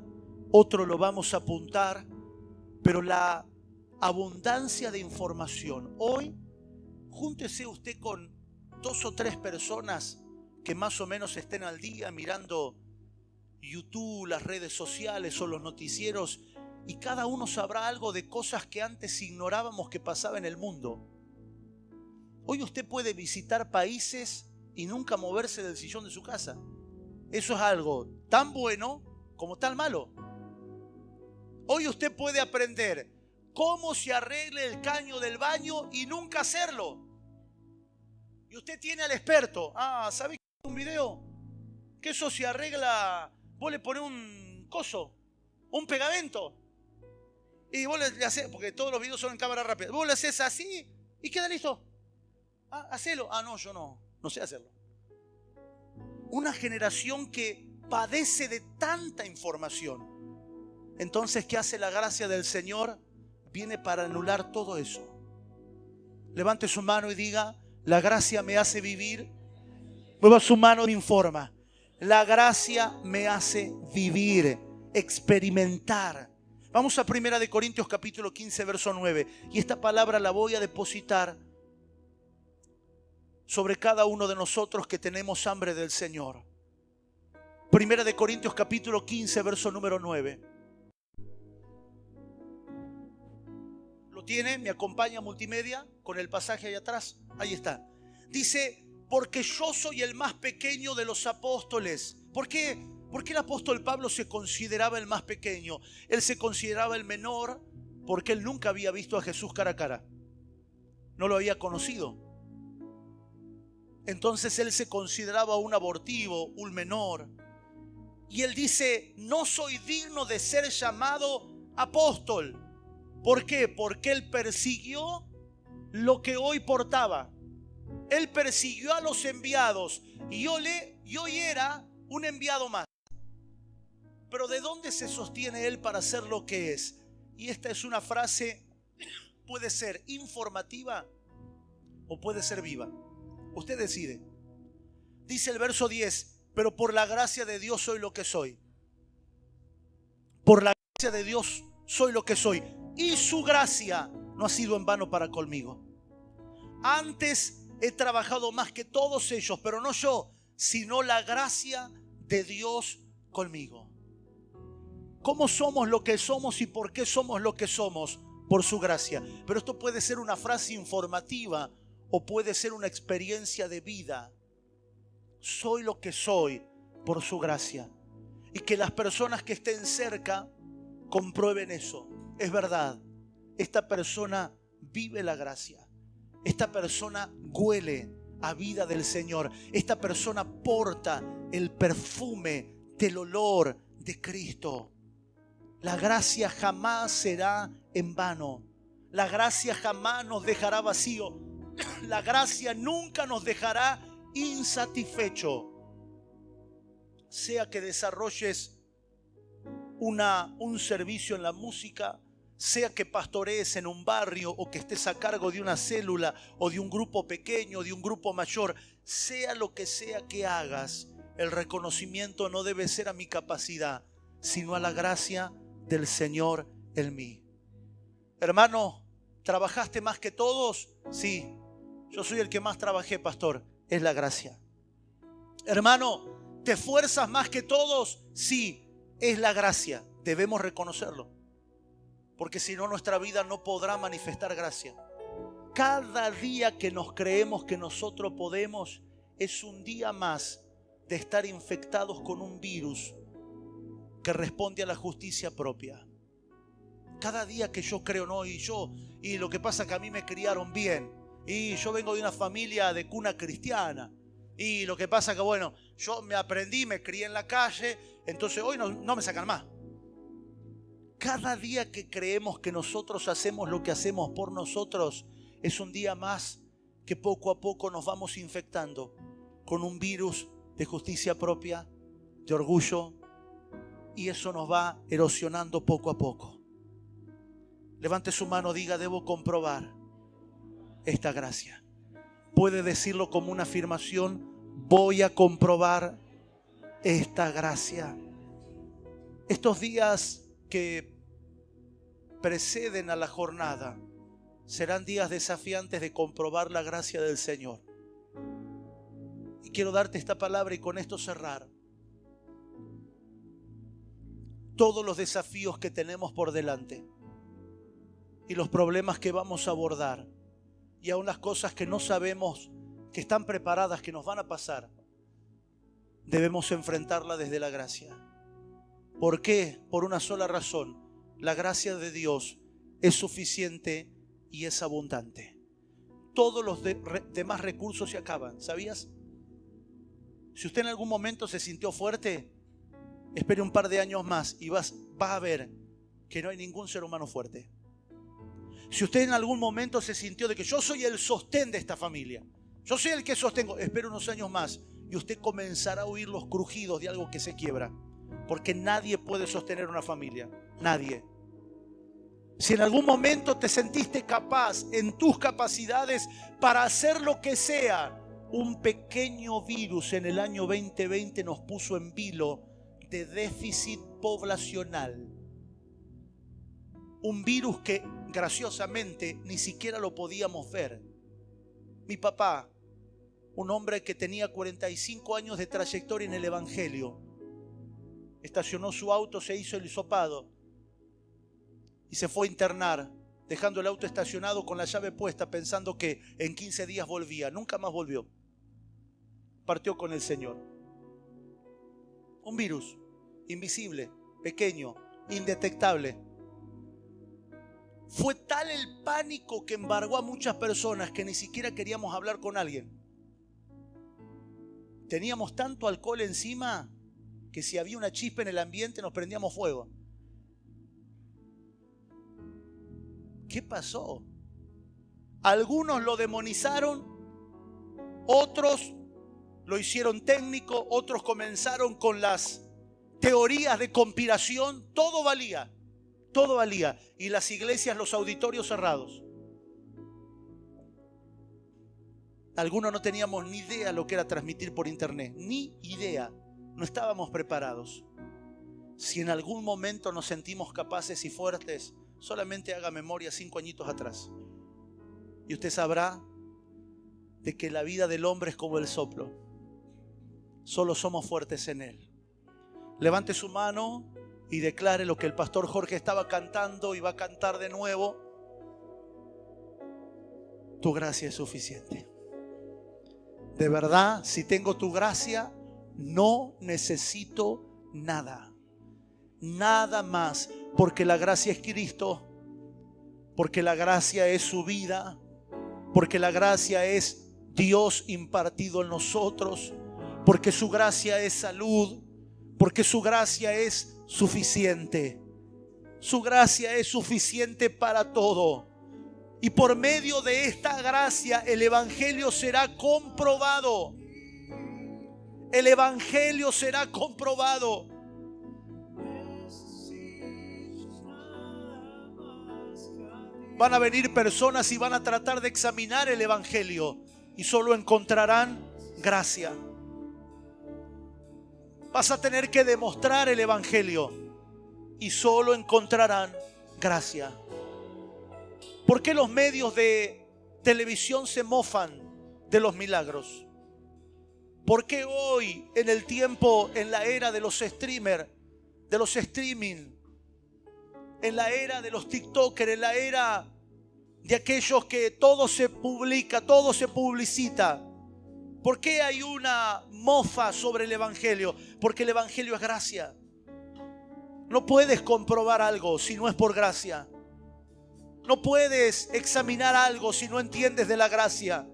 otro lo vamos a apuntar, pero la abundancia de información. Hoy, júntese usted con 2 o 3 personas que más o menos estén al día mirando YouTube, las redes sociales o los noticieros, y cada uno sabrá algo de cosas que antes ignorábamos que pasaba en el mundo. Hoy usted puede visitar países y nunca moverse del sillón de su casa. Eso es algo tan bueno como tan malo. Hoy usted puede aprender cómo se arregle el caño del baño y nunca hacerlo. Y usted tiene al experto. ¿Sabe que un video? Que eso se arregla. Vos le ponés un coso, un pegamento. Y vos le haces, porque todos los videos son en cámara rápida. Vos le haces así y queda listo. Hacelo. No, yo no sé hacerlo. Una generación que padece de tanta información. Entonces, ¿qué hace la gracia del Señor? Viene para anular todo eso. Levante su mano y diga: la gracia me hace vivir. Mueva su mano y me informa. La gracia me hace vivir, experimentar. Vamos a 1 Corintios capítulo 15, verso 9. Y esta palabra la voy a depositar sobre cada uno de nosotros que tenemos hambre del Señor. 1 Corintios capítulo 15, verso número 9. ¿Lo tiene? ¿Me acompaña multimedia con el pasaje ahí atrás? Ahí está. Dice: porque yo soy el más pequeño de los apóstoles. ¿Por qué? Porque el apóstol Pablo se consideraba el más pequeño. Él se consideraba el menor porque él nunca había visto a Jesús cara a cara. No lo había conocido. Entonces él se consideraba un abortivo, un menor. Y él dice: no soy digno de ser llamado apóstol. ¿Por qué? Porque él persiguió lo que hoy portaba. Él persiguió a los enviados y hoy era un enviado más. Pero ¿de dónde se sostiene él para ser lo que es? Y esta es una frase, puede ser informativa o puede ser viva. Usted decide. Dice el verso 10: pero por la gracia de Dios soy lo que soy. Por la gracia de Dios soy lo que soy. Y su gracia no ha sido en vano para conmigo. Antes he trabajado más que todos ellos, pero no yo, sino la gracia de Dios conmigo. ¿Cómo somos lo que somos y por qué somos lo que somos? Por su gracia. Pero esto puede ser una frase informativa o puede ser una experiencia de vida. Soy lo que soy por su gracia. Y que las personas que estén cerca comprueben eso. Es verdad, esta persona vive la gracia. Esta persona huele a vida del Señor. Esta persona porta el perfume del olor de Cristo. La gracia jamás será en vano. La gracia jamás nos dejará vacío. La gracia nunca nos dejará insatisfecho. Sea que desarrolles un servicio en la música, sea que pastorees en un barrio o que estés a cargo de una célula o de un grupo pequeño, de un grupo mayor, sea lo que sea que hagas, el reconocimiento no debe ser a mi capacidad, sino a la gracia del Señor en mí. Hermano, ¿trabajaste más que todos? Sí, yo soy el que más trabajé, pastor. Es la gracia. Hermano, ¿te esfuerzas más que todos? Sí, es la gracia. Debemos reconocerlo. Porque si no, nuestra vida no podrá manifestar gracia. Cada día que nos creemos que nosotros podemos es un día más de estar infectados con un virus que responde a la justicia propia. Cada día que yo creo, no, y lo que pasa es que a mí me criaron bien, y yo vengo de una familia de cuna cristiana, y lo que pasa es que bueno, yo me aprendí, me crié en la calle, entonces hoy no me sacan más. Cada día que creemos que nosotros hacemos lo que hacemos por nosotros es un día más que poco a poco nos vamos infectando con un virus de justicia propia, de orgullo, y eso nos va erosionando poco a poco. Levante su mano, diga: debo comprobar esta gracia. Puede decirlo como una afirmación, voy a comprobar esta gracia. Estos días que preceden a la jornada serán días desafiantes de comprobar la gracia del Señor. Y quiero darte esta palabra y con esto cerrar. Todos los desafíos que tenemos por delante y los problemas que vamos a abordar y aún las cosas que no sabemos que están preparadas, que nos van a pasar, debemos enfrentarla desde la gracia. ¿Por qué? Por una sola razón. La gracia de Dios es suficiente y es abundante. Todos los demás recursos se acaban, ¿sabías? Si usted en algún momento se sintió fuerte, espere un par de años más y vas a ver que no hay ningún ser humano fuerte. Si usted en algún momento se sintió de que yo soy el sostén de esta familia, yo soy el que sostengo, espere unos años más y usted comenzará a oír los crujidos de algo que se quiebra. Porque nadie puede sostener una familia, nadie. Si en algún momento te sentiste capaz en tus capacidades para hacer lo que sea, un pequeño virus en el año 2020 nos puso en vilo de déficit poblacional. Un virus que graciosamente ni siquiera lo podíamos ver. Mi papá, un hombre que tenía 45 años de trayectoria en el Evangelio, estacionó su auto, se hizo el hisopado y se fue a internar, dejando el auto estacionado con la llave puesta, pensando que en 15 días volvía. Nunca más volvió. Partió con el Señor. Un virus invisible, pequeño, indetectable. Fue tal el pánico que embargó a muchas personas que ni siquiera queríamos hablar con alguien. Teníamos tanto alcohol encima que si había una chispa en el ambiente nos prendíamos fuego. ¿Qué pasó? Algunos lo demonizaron, otros lo hicieron técnico, otros comenzaron con las teorías de conspiración. Todo valía. Y las iglesias, los auditorios cerrados. Algunos no teníamos ni idea lo que era transmitir por internet, ni idea. No estábamos preparados. Si en algún momento nos sentimos capaces y fuertes, solamente haga memoria 5 añitos atrás. Y usted sabrá de que la vida del hombre es como el soplo. Solo somos fuertes en él. Levante su mano y declare lo que el pastor Jorge estaba cantando y va a cantar de nuevo. Tu gracia es suficiente. De verdad, si tengo tu gracia, no necesito nada. Nada más. Porque la gracia es Cristo. Porque la gracia es su vida. Porque la gracia es Dios impartido en nosotros. Porque su gracia es salud. Porque su gracia es suficiente. Su gracia es suficiente para todo. Y por medio de esta gracia el Evangelio será comprobado. El Evangelio será comprobado. Van a venir personas y van a tratar de examinar el Evangelio y solo encontrarán gracia. Vas a tener que demostrar el Evangelio y solo encontrarán gracia. ¿Por qué los medios de televisión se mofan de los milagros? ¿Por qué hoy, en el tiempo, en la era de los streamers, de los streaming, en la era de los TikTokers, en la era de aquellos que todo se publica, todo se publicita? ¿Por qué hay una mofa sobre el Evangelio? Porque el Evangelio es gracia. No puedes comprobar algo si no es por gracia. No puedes examinar algo si no entiendes de la gracia.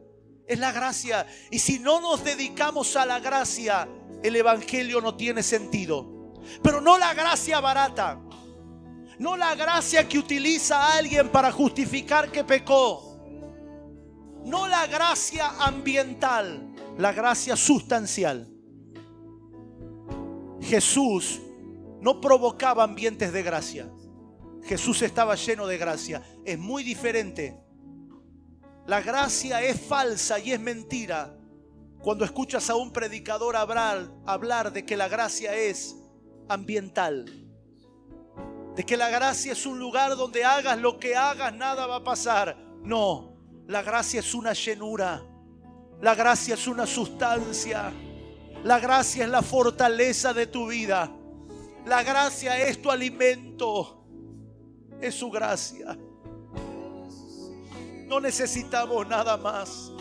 Es la gracia. Y si no nos dedicamos a la gracia, el Evangelio no tiene sentido. Pero no la gracia barata. No la gracia que utiliza a alguien para justificar que pecó. No la gracia ambiental. La gracia sustancial. Jesús no provocaba ambientes de gracia. Jesús estaba lleno de gracia. Es muy diferente. La gracia es falsa y es mentira Cuando escuchas a un predicador hablar de que la gracia es ambiental, de que la gracia es un lugar donde hagas lo que hagas, nada va a pasar. No, la gracia es una llenura, la gracia es una sustancia, la gracia es la fortaleza de tu vida, la gracia es tu alimento, es su gracia. No necesitamos nada más.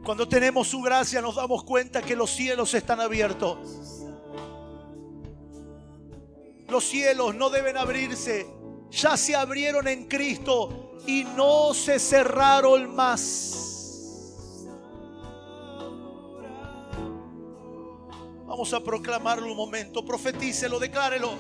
Cuando tenemos su gracia nos damos cuenta que los cielos están abiertos. Los cielos no deben abrirse, ya se abrieron en Cristo y no se cerraron más. Vamos a proclamarlo un momento, profetícelo, declárelo.